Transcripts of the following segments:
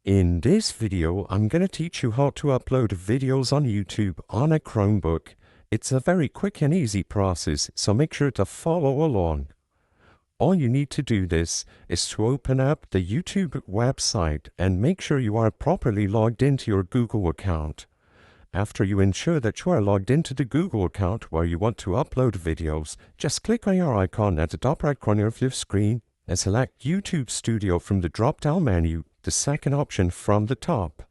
In this video, I'm going to teach you how to upload videos on YouTube on a Chromebook. It's a very quick and easy process, so make sure to follow along. All you need to do this is to open up the YouTube website and make sure you are properly logged into your Google account. After you ensure that you are logged into the Google account where you want to upload videos, just click on your icon at the top right corner of your screen and select YouTube Studio from the drop-down menu, the second option from the top.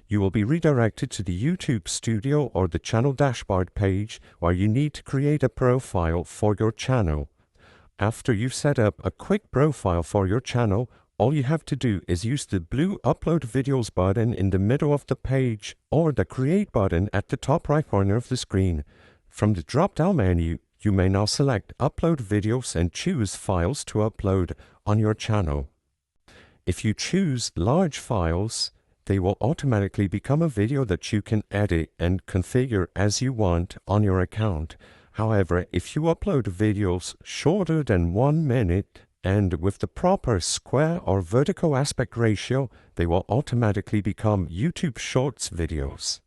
You will be redirected to the YouTube Studio or the channel dashboard page where you need to create a profile for your channel. After you've set up a quick profile for your channel, all you have to do is use the blue Upload Videos button in the middle of the page or the Create button at the top right corner of the screen. From the drop-down menu, you may now select Upload Videos and choose Files to upload on your channel. If you choose large files, they will automatically become a video that you can edit and configure as you want on your account. However, if you upload videos shorter than 1 minute and with the proper square or vertical aspect ratio, they will automatically become YouTube Shorts videos.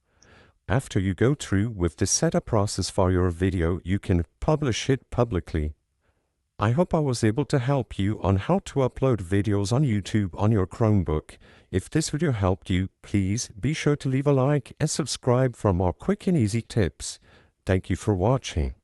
After you go through with the setup process for your video, you can publish it publicly. I hope I was able to help you on how to upload videos on YouTube on your Chromebook. If this video helped you, please be sure to leave a like and subscribe for more quick and easy tips. Thank you for watching.